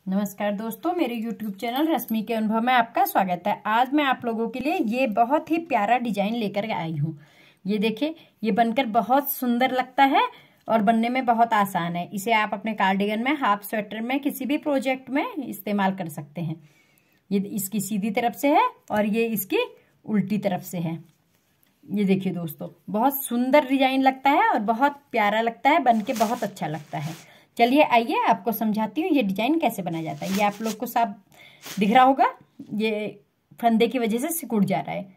नमस्कार दोस्तों, मेरे YouTube चैनल रश्मि के अनुभव में आपका स्वागत है। आज मैं आप लोगों के लिए ये बहुत ही प्यारा डिजाइन लेकर आई हूँ। ये देखिए, ये बनकर बहुत सुंदर लगता है और बनने में बहुत आसान है। इसे आप अपने कार्डिगन में, हाफ स्वेटर में, किसी भी प्रोजेक्ट में इस्तेमाल कर सकते हैं। ये इसकी सीधी तरफ से है और ये इसकी उल्टी तरफ से है। ये देखिए दोस्तों, बहुत सुंदर डिजाइन लगता है और बहुत प्यारा लगता है, बनके बहुत अच्छा लगता है। चलिए आइए आपको समझाती हूँ ये डिजाइन कैसे बनाया जाता है। ये आप लोग को साफ दिख रहा होगा, ये फंदे की वजह से सिकुड़ जा रहा है।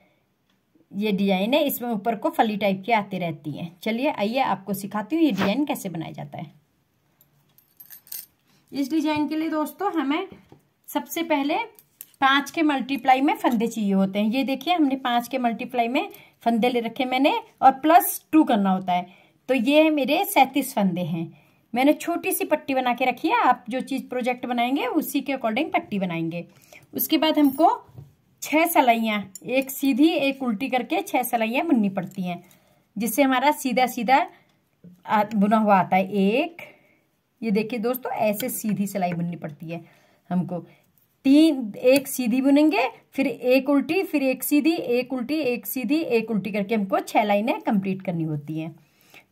ये डिजाइन है, इसमें ऊपर को फली टाइप की आती रहती हैं। चलिए आइए आपको सिखाती हूँ ये डिजाइन कैसे बनाया जाता है। इस डिजाइन के लिए दोस्तों हमें सबसे पहले 5 के मल्टीप्लाई में फंदे चाहिए होते हैं। ये देखिए, हमने 5 के मल्टीप्लाई में फंदे ले रखे मैंने और +2 करना होता है। तो ये मेरे 37 फंदे हैं। मैंने छोटी सी पट्टी बना के रखी है। आप जो चीज प्रोजेक्ट बनाएंगे उसी के अकॉर्डिंग पट्टी बनाएंगे। उसके बाद हमको 6 सिलाइयाँ, एक सीधी एक उल्टी करके 6 सिलाइयाँ बुननी पड़ती हैं, जिससे हमारा सीधा सीधा बुना हुआ आता है। ये देखिए दोस्तों, ऐसे सीधी सिलाई बुननी पड़ती है हमको। एक सीधी बुनेंगे, फिर एक उल्टी, फिर एक सीधी, एक उल्टी, एक सीधी, एक उल्टी करके हमको 6 लाइनें कंप्लीट करनी होती हैं।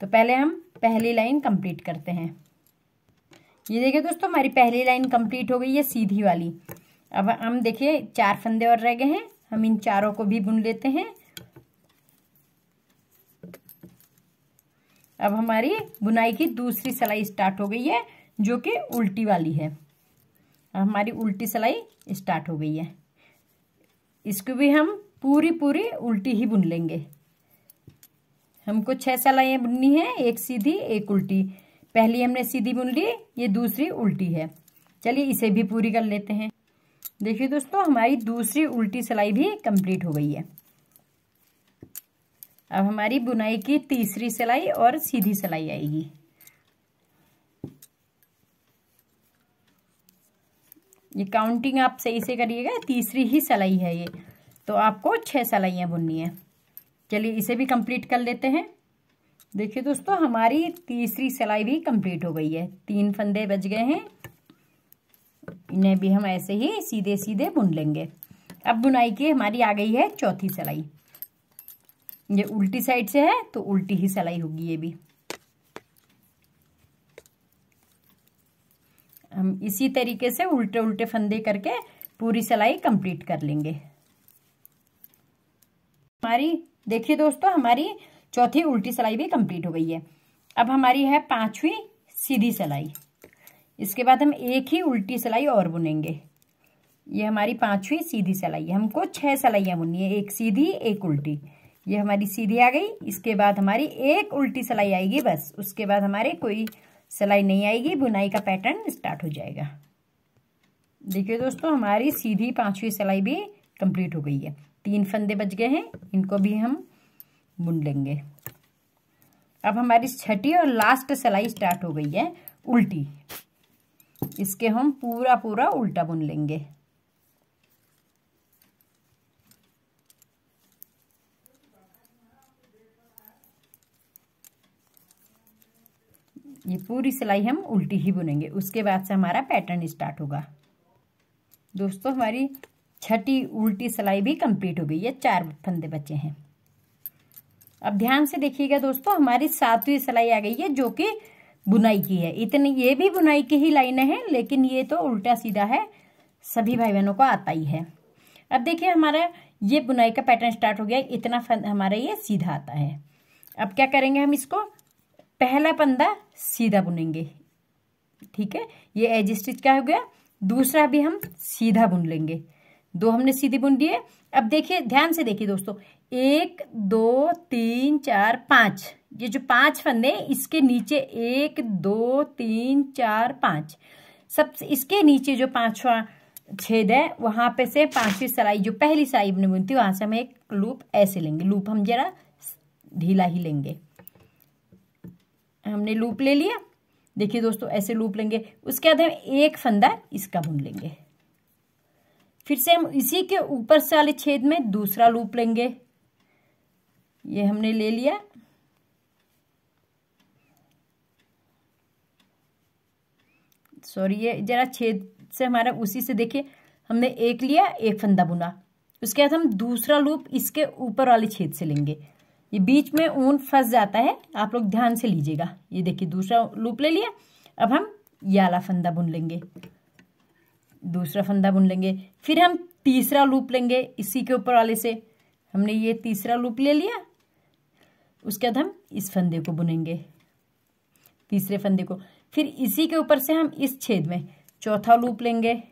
तो पहले हम पहली लाइन कंप्लीट करते हैं। ये देखिए दोस्तों, हमारी पहली लाइन कंप्लीट हो गई है, सीधी वाली। अब हम देखिए 4 फंदे और रह गए हैं, हम इन चारों को भी बुन लेते हैं। अब हमारी बुनाई की दूसरी सिलाई स्टार्ट हो गई है, जो कि उल्टी वाली है। अब हमारी उल्टी सिलाई स्टार्ट हो गई है। इसको भी हम पूरी उल्टी ही बुन लेंगे। हमको 6 सिलाइयाँ बुननी है, एक सीधी एक उल्टी। पहली हमने सीधी बुन ली, ये दूसरी उल्टी है। चलिए इसे भी पूरी कर लेते हैं। देखिए दोस्तों, हमारी दूसरी उल्टी सिलाई भी कंप्लीट हो गई है। अब हमारी बुनाई की तीसरी सिलाई और सीधी सिलाई आएगी। ये काउंटिंग आप सही से करिएगा, तीसरी ही सिलाई है ये, तो आपको 6 सिलाइयाँ बुननी है। चलिए इसे भी कंप्लीट कर लेते हैं। देखिए दोस्तों, हमारी तीसरी सिलाई भी कंप्लीट हो गई है। 3 फंदे बच गए हैं, इन्हें भी हम ऐसे ही सीधे सीधे बुन लेंगे। अब बुनाई की हमारी आ गई है चौथी सिलाई। ये उल्टी साइड से है तो उल्टी ही सिलाई होगी। ये भी हम इसी तरीके से उल्टे उल्टे फंदे करके पूरी सिलाई कंप्लीट कर लेंगे। हमारी देखिए दोस्तों, हमारी चौथी उल्टी सिलाई भी कंप्लीट हो गई है। अब हमारी है 5वीं सीधी सिलाई। इसके बाद हम एक ही उल्टी सिलाई और बुनेंगे। ये हमारी 5वीं सीधी सिलाई है। हमको 6 सिलाइयाँ बुननी है, एक सीधी एक उल्टी। ये हमारी सीधी आ गई। इसके बाद हमारी एक उल्टी सिलाई आएगी बस। उसके बाद हमारे कोई सिलाई नहीं आएगी, बुनाई का पैटर्न स्टार्ट हो जाएगा। देखिए दोस्तों, हमारी सीधी 5वीं सिलाई भी कंप्लीट हो गई है। 3 फंदे बच गए हैं, इनको भी हम बुन लेंगे। अब हमारी छठी और लास्ट सिलाई स्टार्ट हो गई है उल्टी। इसके हम पूरा उल्टा बुन लेंगे। ये पूरी सिलाई हम उल्टी ही बुनेंगे। उसके बाद से हमारा पैटर्न स्टार्ट होगा। दोस्तों, हमारी छठी उल्टी सिलाई भी कंप्लीट हो गई है, 4 फंदे बचे हैं। अब ध्यान से देखिएगा दोस्तों, हमारी 7वीं सिलाई आ गई है, जो कि बुनाई की है। इतनी ये भी बुनाई की ही लाइनें हैं, लेकिन ये तो उल्टा सीधा है, सभी भाई बहनों को आता ही है। अब देखिए, हमारा ये बुनाई का पैटर्न स्टार्ट हो गया। इतना हमारा ये सीधा आता है। अब क्या करेंगे, हम इसको पहला फंदा सीधा बुनेंगे। ठीक है, ये एज स्टिच का हो गया। दूसरा भी हम सीधा बुन लेंगे। 2 हमने सीधी बुन दिए। अब देखिए, ध्यान से देखिए दोस्तों, 1 2 3 4 5, ये जो 5 फंदे, इसके नीचे 1 2 3 4 5, सब इसके नीचे जो 5वां छेद है, वहां पे से 5वीं सिलाई, जो पहली सिलाई हमने बुनती, वहां से हम एक लूप ऐसे लेंगे। लूप हम जरा ढीला ही लेंगे। हमने लूप ले लिया। देखिए दोस्तों, ऐसे लूप लेंगे। उसके बाद हम एक फंदा इसका बुन लेंगे। फिर से हम इसी के ऊपर से वाले छेद में दूसरा लूप लेंगे। ये हमने ले लिया। सॉरी, ये जरा छेद से हमारा उसी से देखिए हमने एक लिया, एक फंदा बुना, उसके बाद हम दूसरा लूप इसके ऊपर वाले छेद से लेंगे। ये बीच में ऊन फंस जाता है, आप लोग ध्यान से लीजिएगा। ये देखिए दूसरा लूप ले लिया। अब हम ये वाला फंदा बुन लेंगे, दूसरा फंदा बुन लेंगे, फिर हम तीसरा लूप लेंगे इसी के ऊपर वाले से। हमने ये तीसरा लूप ले लिया, उसके बाद हम इस फंदे को बुनेंगे, तीसरे फंदे को, फिर इसी के ऊपर से हम इस छेद में चौथा लूप लेंगे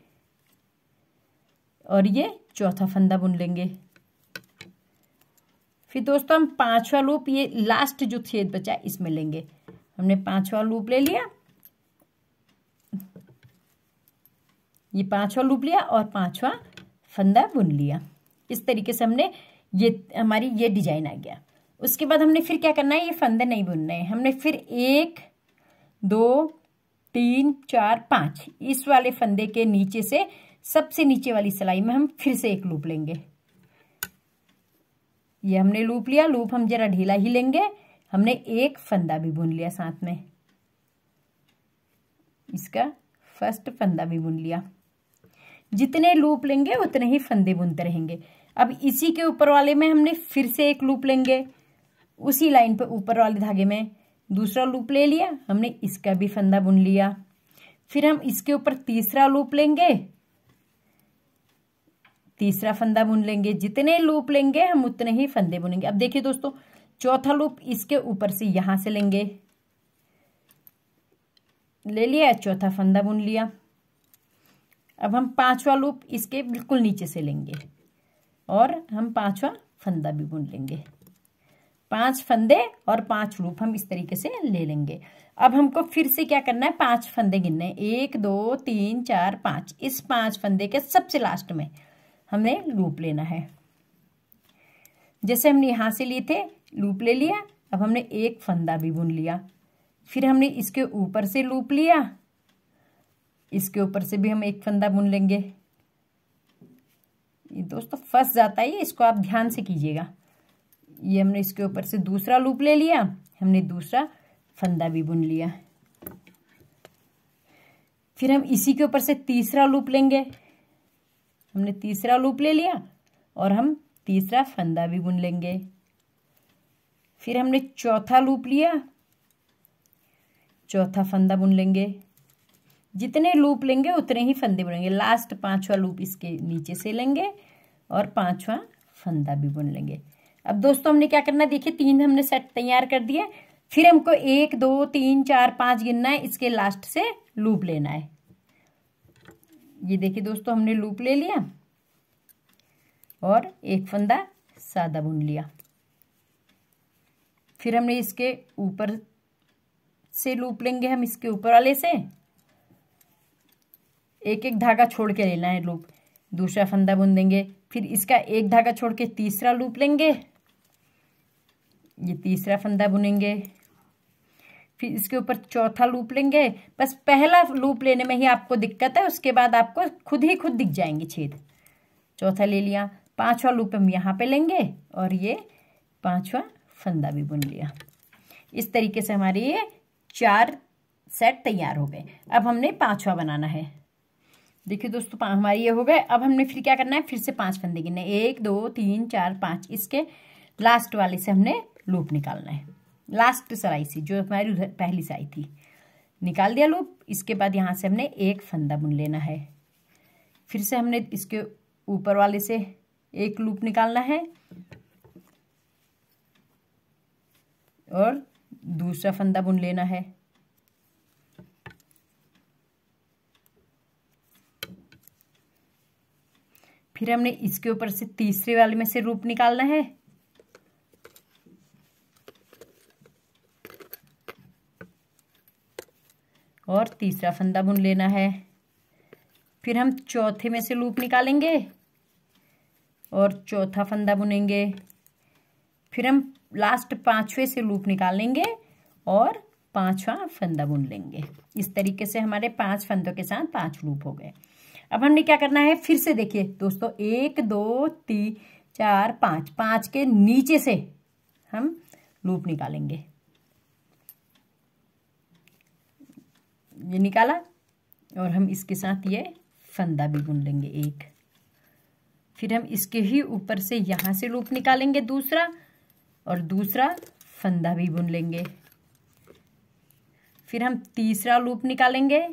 और ये चौथा फंदा बुन लेंगे। फिर दोस्तों हम पांचवा लूप, ये लास्ट जो छेद बचा इसमें लेंगे। हमने पांचवा लूप ले लिया, ये पांचवा लूप लिया और पांचवा फंदा बुन लिया। इस तरीके से हमने ये हमारी ये डिजाइन आ गया। उसके बाद हमने फिर क्या करना है, ये फंदे नहीं बुनने हैं, हमने फिर 1 2 3 4 5 इस वाले फंदे के नीचे से सबसे नीचे वाली सिलाई में हम फिर से एक लूप लेंगे। ये हमने लूप लिया, लूप हम जरा ढीला ही लेंगे। हमने एक फंदा भी बुन लिया साथ में, इसका फर्स्ट फंदा भी बुन लिया। जितने लूप लेंगे उतने ही फंदे बुनते रहेंगे। अब इसी के ऊपर वाले में हमने फिर से एक लूप लेंगे, उसी लाइन पर ऊपर वाले धागे में दूसरा लूप ले लिया, हमने इसका भी फंदा बुन लिया। फिर हम इसके ऊपर तीसरा लूप लेंगे, तीसरा फंदा बुन लेंगे। जितने लूप लेंगे हम उतने ही फंदे बुनेंगे। अब देखिए दोस्तों, चौथा लूप इसके ऊपर से यहां से लेंगे, ले लिया, चौथा फंदा बुन लिया। अब हम पांचवा लूप इसके बिल्कुल नीचे से लेंगे और हम पांचवा फंदा भी बुन लेंगे। 5 फंदे और 5 लूप हम इस तरीके से ले लेंगे। अब हमको फिर से क्या करना है, 5 फंदे गिनने हैं, 1 2 3 4 5। इस 5 फंदे के सबसे लास्ट में हमने लूप लेना है। जैसे हमने यहां से लिए थे, लूप ले लिया, अब हमने एक फंदा भी बुन लिया। फिर हमने इसके ऊपर से लूप लिया, इसके ऊपर से भी हम एक फंदा बुन लेंगे। ये दोस्तों फंस जाता है, इसको आप ध्यान से कीजिएगा। ये हमने इसके ऊपर से दूसरा लूप ले लिया, हमने दूसरा फंदा भी बुन लिया। फिर हम इसी के ऊपर से तीसरा लूप लेंगे, हमने तीसरा लूप ले लिया और हम तीसरा फंदा भी बुन लेंगे। फिर हमने चौथा लूप लिया, चौथा फंदा बुन लेंगे। जितने लूप लेंगे उतने ही फंदे बुनेंगे। लास्ट 5वां लूप इसके नीचे से लेंगे और 5वां फंदा भी बुन लेंगे। अब दोस्तों हमने क्या करना है, देखिए 3 हमने सेट तैयार कर दिए। फिर हमको 1 2 3 4 5 गिनना है, इसके लास्ट से लूप लेना है। ये देखिए दोस्तों, हमने लूप ले लिया और एक फंदा सादा बुन लिया। फिर हमने इसके ऊपर से लूप लेंगे, हम इसके ऊपर वाले से एक एक धागा छोड़ के लेना है लूप, दूसरा फंदा बुन देंगे। फिर इसका एक धागा छोड़ के तीसरा लूप लेंगे, ये तीसरा फंदा बुनेंगे। फिर इसके ऊपर चौथा लूप लेंगे। बस पहला लूप लेने में ही आपको दिक्कत है, उसके बाद आपको खुद ही खुद दिख जाएंगे छेद। चौथा ले लिया, 5वां लूप हम यहाँ पे लेंगे और ये 5वां फंदा भी बुन लिया। इस तरीके से हमारे ये 4 सेट तैयार हो गए। अब हमने 5वां बनाना है। देखिए दोस्तों, हमारे ये हो गए। अब हमने फिर क्या करना है, फिर से 5 फंदे गिनने, 1 2 3 4 5। इसके लास्ट वाले से हमने लूप निकालना है, लास्ट सिलाई से जो हमारी पहली सिलाई थी, निकाल दिया लूप। इसके बाद यहाँ से हमने एक फंदा बुन लेना है। फिर से हमने इसके ऊपर वाले से एक लूप निकालना है और दूसरा फंदा बुन लेना है। फिर हमने इसके ऊपर से तीसरे वाले में से लूप निकालना है और तीसरा फंदा बुन लेना है। फिर हम चौथे में से लूप निकालेंगे और चौथा फंदा बुनेंगे। फिर हम लास्ट 5वें से लूप निकालेंगे और 5वां फंदा बुन लेंगे। इस तरीके से हमारे 5 फंदों के साथ 5 लूप हो गए। अब हमने क्या करना है, फिर से देखिए दोस्तों, 1 2 3 4 5, 5 के नीचे से हम लूप निकालेंगे। ये निकाला और हम इसके साथ ये फंदा भी बुन लेंगे एक। फिर हम इसके ही ऊपर से यहाँ से लूप निकालेंगे दूसरा, और दूसरा फंदा भी बुन लेंगे। फिर हम तीसरा लूप निकालेंगे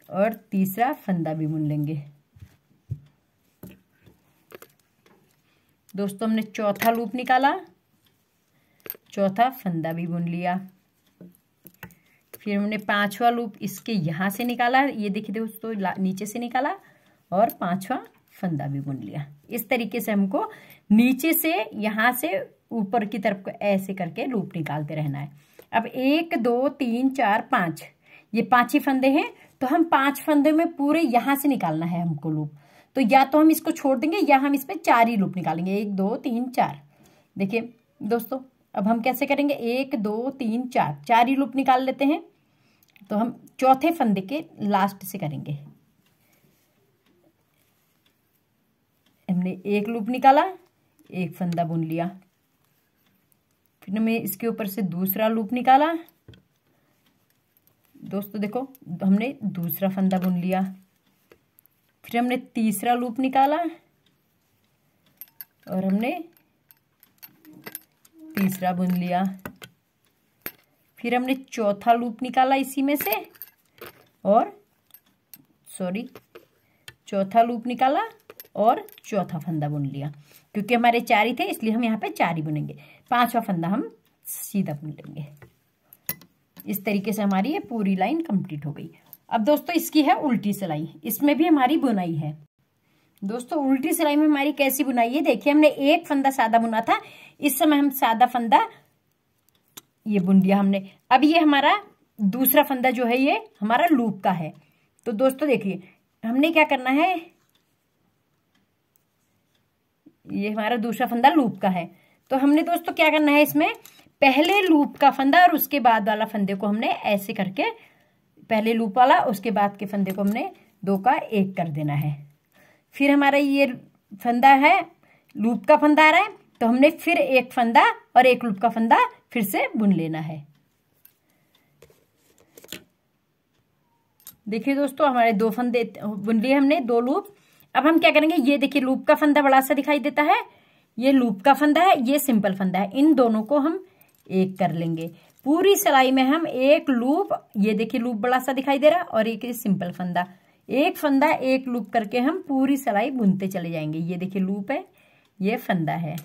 और तीसरा फंदा भी बुन लेंगे। दोस्तों हमने चौथा लूप निकाला, चौथा फंदा भी बुन लिया। फिर हमने पांचवा लूप इसके यहाँ से निकाला, ये देखिए दोस्तों नीचे से निकाला, और पांचवा फंदा भी बुन लिया। इस तरीके से हमको नीचे से यहाँ से ऊपर की तरफ को ऐसे करके लूप निकालते रहना है। अब 1 2 3 4 5 ये 5 ही फंदे हैं, तो हम 5 फंदे में पूरे यहाँ से निकालना है हमको लूप। तो या तो हम इसको छोड़ देंगे या हम इसमें 4 ही लूप निकालेंगे, 1 2 3 4। देखिए दोस्तों अब हम कैसे करेंगे, 1 2 3 4, 4 ही लूप निकाल लेते हैं। तो हम चौथे फंदे के लास्ट से करेंगे। हमने एक लूप निकाला, एक फंदा बुन लिया। फिर हमने इसके ऊपर से दूसरा लूप निकाला। दोस्तों देखो हमने दूसरा फंदा बुन लिया। फिर हमने तीसरा लूप निकाला और हमने तीसरा बुन लिया। फिर हमने चौथा लूप निकाला इसी में से, और चौथा लूप निकाला और चौथा फंदा बुन लिया। क्योंकि हमारे 4 ही थे इसलिए हम यहाँ पे 4 ही बुनेंगे। 5वां फंदा हम सीधा बुन लेंगे। इस तरीके से हमारी ये पूरी लाइन कंप्लीट हो गई। अब दोस्तों इसकी है उल्टी सिलाई, इसमें भी हमारी बुनाई है। दोस्तों उल्टी सिलाई में हमारी कैसी बुनाई है, देखिए हमने एक फंदा सादा बुना था, इस समय हम सादा फंदा ये बुन लिया हमने। अब ये हमारा दूसरा फंदा जो है ये हमारा लूप का है। तो दोस्तों देखिए हमने क्या करना है, ये हमारा दूसरा फंदा लूप का है। तो हमने दोस्तों क्या करना है, इसमें पहले लूप का फंदा और उसके बाद वाला फंदे को हमने ऐसे करके, पहले लूप वाला उसके बाद के फंदे को हमने 2 का 1 कर देना है। फिर हमारा ये फंदा है, लूप का फंदा आ रहा है, तो हमने फिर एक फंदा और एक लूप का फंदा फिर से बुन लेना है। देखिए दोस्तों हमारे 2 फंदे बुन लिए हमने, 2 लूप। अब हम क्या करेंगे, ये देखिए लूप का फंदा बड़ा सा दिखाई देता है, ये लूप का फंदा है, ये सिंपल फंदा है, इन दोनों को हम 1 कर लेंगे। पूरी सिलाई में हम एक लूप, ये देखिए लूप बड़ा सा दिखाई दे रहा है, और एक सिंपल फंदा, एक फंदा एक लूप करके हम पूरी सिलाई बुनते चले जाएंगे। ये देखिए लूप है, ये फंदा है।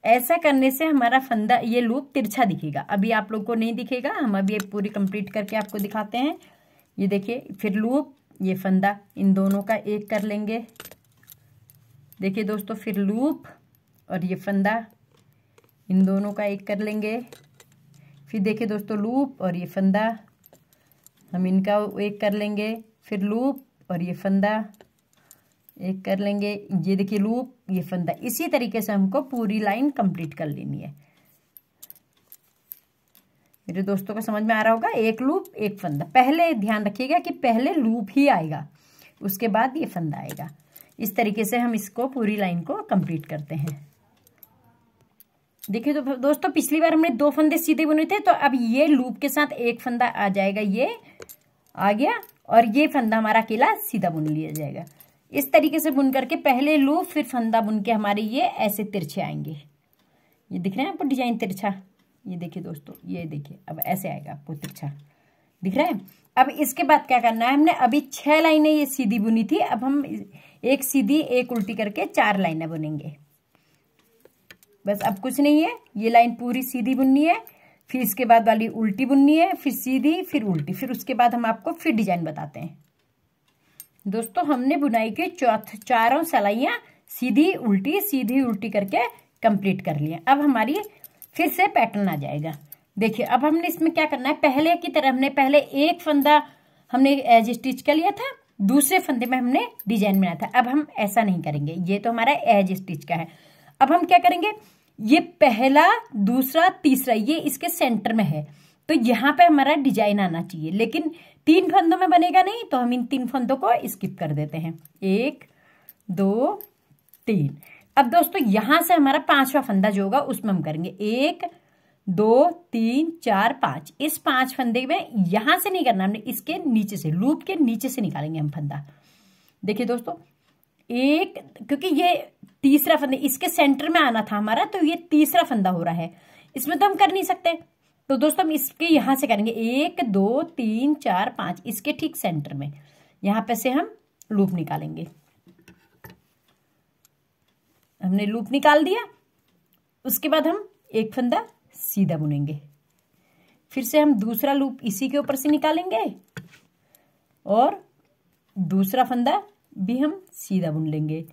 ऐसा करने से हमारा फंदा, ये लूप तिरछा दिखेगा। अभी आप लोग को नहीं दिखेगा, हम अभी पूरी कंप्लीट करके आपको दिखाते हैं। ये देखिए फिर लूप, ये फंदा, इन दोनों का 1 कर लेंगे। देखिए दोस्तों फिर लूप और ये फंदा, इन दोनों का 1 कर लेंगे। फिर देखिए दोस्तों लूप और ये फंदा, हम इनका 1 कर लेंगे। फिर लूप और ये फंदा 1 कर लेंगे। ये देखिए लूप, ये फंदा। इसी तरीके से हमको पूरी लाइन कंप्लीट कर लेनी है। मेरे दोस्तों को समझ में आ रहा होगा, एक लूप एक फंदा। पहले ध्यान रखिएगा कि पहले लूप ही आएगा, उसके बाद ये फंदा आएगा। इस तरीके से हम इसको पूरी लाइन को कंप्लीट करते हैं। देखिए तो दोस्तों पिछली बार हमने 2 फंदे सीधे बुने थे, तो अब ये लूप के साथ एक फंदा आ जाएगा, ये आ गया, और ये फंदा हमारा अकेला सीधा बुन लिया जाएगा। इस तरीके से बुन करके पहले लूप फिर फंदा बुन के हमारे ये ऐसे तिरछे आएंगे। ये दिख रहे हैं आपको डिजाइन तिरछा, ये देखिए दोस्तों, ये देखिए अब ऐसे आएगा आपको तिरछा, दिख रहा है। अब इसके बाद क्या करना है, हमने अभी 6 लाइनें ये सीधी बुनी थी, अब हम एक सीधी एक उल्टी करके 4 लाइनें बुनेंगे। बस अब कुछ नहीं है, ये लाइन पूरी सीधी बुननी है, फिर इसके बाद वाली उल्टी बुननी है, फिर सीधी फिर उल्टी, फिर उसके बाद हम आपको फिर डिजाइन बताते हैं। दोस्तों हमने बुनाई के चारों सिलाइयाँ सीधी उल्टी करके कंप्लीट कर लिए। अब हमारी फिर से पैटर्न आ जाएगा। देखिए अब हमने इसमें क्या करना है, पहले की तरह हमने पहले एक फंदा हमने एज स्टिच कर लिया था, दूसरे फंदे में हमने डिजाइन बनाया था। अब हम ऐसा नहीं करेंगे, ये तो हमारा एज स्टिच का है। अब हम क्या करेंगे, ये पहला दूसरा तीसरा ये इसके सेंटर में है, तो यहाँ पे हमारा डिजाइन आना चाहिए, लेकिन 3 फंदों में बनेगा नहीं, तो हम इन 3 फंदों को स्किप कर देते हैं। 1 2 3। अब दोस्तों यहां से हमारा 5वां फंदा जो होगा उसमें हम करेंगे 1 2 3 4 5, इस 5 फंदे में यहां से नहीं करना हमने, इसके नीचे से, लूप के नीचे से निकालेंगे हम फंदा। देखिए दोस्तों, एक, क्योंकि ये तीसरा फंदा इसके सेंटर में आना था हमारा, तो ये तीसरा फंदा हो रहा है, इसमें तो हम कर नहीं सकते, तो दोस्तों हम इसके यहां से करेंगे 1 2 3 4 5, इसके ठीक सेंटर में यहां पे से हम लूप निकालेंगे। हमने लूप निकाल दिया, उसके बाद हम एक फंदा सीधा बुनेंगे, फिर से हम दूसरा लूप इसी के ऊपर से निकालेंगे और दूसरा फंदा भी हम सीधा बुन लेंगे।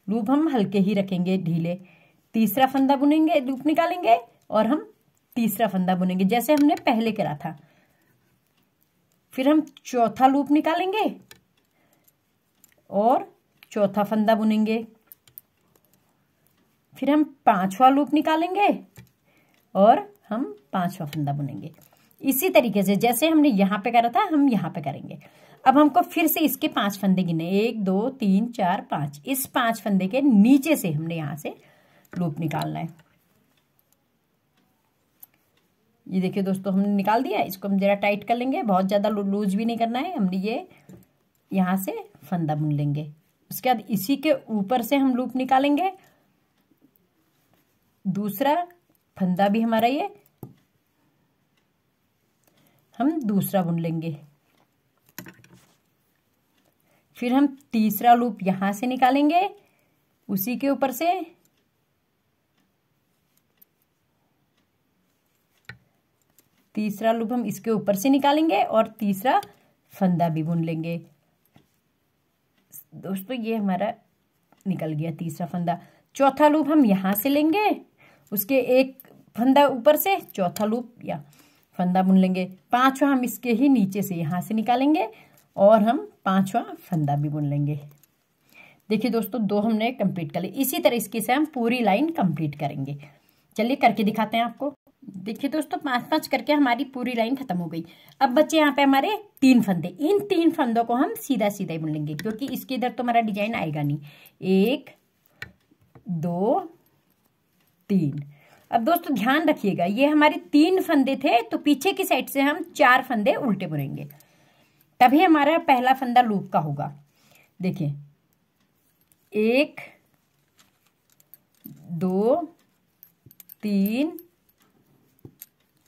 लूप हम हल्के ही रखेंगे, ढीले। तीसरा फंदा बुनेंगे, लूप निकालेंगे और हम तीसरा फंदा बुनेंगे जैसे हमने पहले करा था। फिर हम चौथा लूप निकालेंगे और चौथा फंदा बुनेंगे। फिर हम पांचवा लूप निकालेंगे और हम पांचवा फंदा बुनेंगे। इसी तरीके से जैसे हमने यहां पे करा था हम यहां पे करेंगे। अब हमको फिर से इसके 5 फंदे गिने, 1 2 3 4 5, इस 5 फंदे के नीचे से हमने यहां से लूप निकालना है। ये देखिए दोस्तों, हमने निकाल दिया। इसको हम जरा टाइट कर लेंगे, बहुत ज्यादा लूज भी नहीं करना है। हमने ये यहां से फंदा बुन लेंगे, उसके बाद इसी के ऊपर से हम लूप निकालेंगे। दूसरा फंदा भी हमारा ये हम दूसरा बुन लेंगे। फिर हम तीसरा लूप यहां से निकालेंगे, उसी के ऊपर से तीसरा लूप हम इसके ऊपर से निकालेंगे और तीसरा फंदा भी बुन लेंगे। दोस्तों ये हमारा निकल गया तीसरा फंदा। चौथा लूप हम यहां से लेंगे, उसके एक फंदा ऊपर से चौथा लूप या फंदा बुन लेंगे। पांचवा हम इसके ही नीचे से यहां से निकालेंगे और हम पांचवा फंदा भी बुन लेंगे। देखिए दोस्तों, 2 हमने कंप्लीट कर ली। इसी तरीके से हम पूरी लाइन कंप्लीट करेंगे। चलिए करके दिखाते हैं आपको। देखिए दोस्तों, 5-5 करके हमारी पूरी लाइन खत्म हो गई। अब बच्चे यहाँ पे हमारे 3 फंदे। इन 3 फंदों को हम सीधा सीधा ही बुन लेंगे, क्योंकि इसके इधर तो हमारा डिजाइन आएगा नहीं। 1 2 3। अब दोस्तों ध्यान रखिएगा, ये हमारे 3 फंदे थे, तो पीछे की साइड से हम 4 फंदे उल्टे बुनेंगे, तभी हमारा पहला फंदा लूप का होगा। देखिए 1 2 3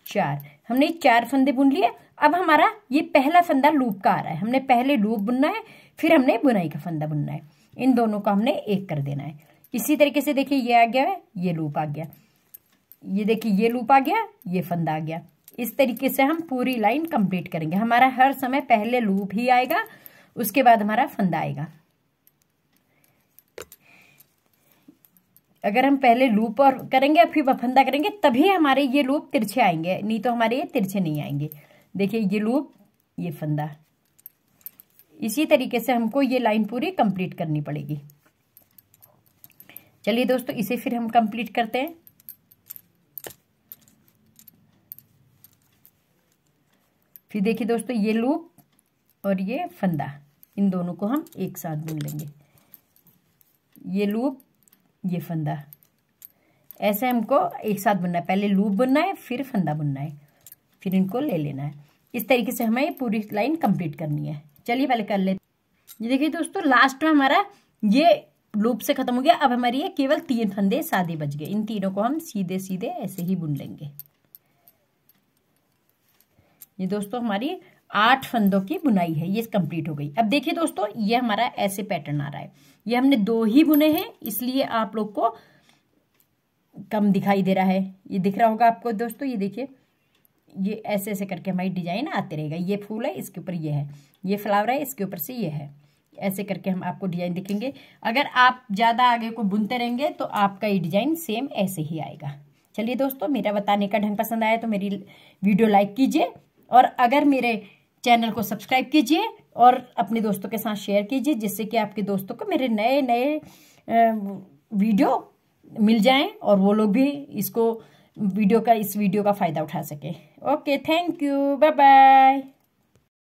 4, हमने 4 फंदे बुन लिए। अब हमारा ये पहला फंदा लूप का आ रहा है। हमने पहले लूप बुनना है, फिर हमने बुनाई का फंदा बुनना है। इन दोनों को हमने एक कर देना है। इसी तरीके से देखिए, ये आ गया है, ये लूप आ गया, ये देखिए ये लूप आ गया, ये फंदा आ गया। इस तरीके से हम पूरी लाइन कंप्लीट करेंगे। हमारा हर समय पहले लूप ही आएगा, उसके बाद हमारा फंदा आएगा। अगर हम पहले लूप और करेंगे फिर फंदा करेंगे, तभी हमारे ये लूप तिरछे आएंगे, नहीं तो हमारे ये तिरछे नहीं आएंगे। देखिए ये लूप, ये फंदा। इसी तरीके से हमको ये लाइन पूरी कंप्लीट करनी पड़ेगी। चलिए दोस्तों, इसे फिर हम कंप्लीट करते हैं। फिर देखिए दोस्तों, ये लूप और ये फंदा, इन दोनों को हम एक साथ बुन लेंगे। ये लूप, ये फंदा, ऐसे हमको एक साथ बुनना है। पहले लूप बुनना है, फिर फंदा बुनना है, फिर इनको ले लेना है। इस तरीके से हमें पूरी लाइन कंप्लीट करनी है। चलिए पहले कर लेते। ये देखिए दोस्तों, लास्ट में हमारा ये लूप से खत्म हो गया। अब हमारी ये केवल 3 फंदे सादे बच गए। इन तीनों को हम सीधे सीधे ऐसे ही बुन लेंगे। ये दोस्तों हमारी 8 फंदों की बुनाई है, ये कंप्लीट हो गई। अब देखिए दोस्तों, ये हमारा ऐसे पैटर्न आ रहा है। ये हमने 2 ही बुने हैं, इसलिए आप लोग को कम दिखाई दे रहा है। ये दिख रहा होगा आपको दोस्तों, ये देखिए, ये ऐसे ऐसे करके हमारी डिजाइन आते रहेगा। ये फूल है, इसके ऊपर ये है, ये फ्लावर है, इसके ऊपर से ये है। ऐसे करके हम आपको डिजाइन दिखेंगे। अगर आप ज्यादा आगे को बुनते रहेंगे तो आपका ये डिजाइन सेम ऐसे ही आएगा। चलिए दोस्तों, मेरा बताने का ढंग पसंद आया तो मेरी वीडियो लाइक कीजिए, और अगर मेरे चैनल को सब्सक्राइब कीजिए और अपने दोस्तों के साथ शेयर कीजिए, जिससे कि आपके दोस्तों को मेरे नए नए वीडियो मिल जाएं और वो लोग भी इस वीडियो का फायदा उठा सके। Okay, thank you, bye bye.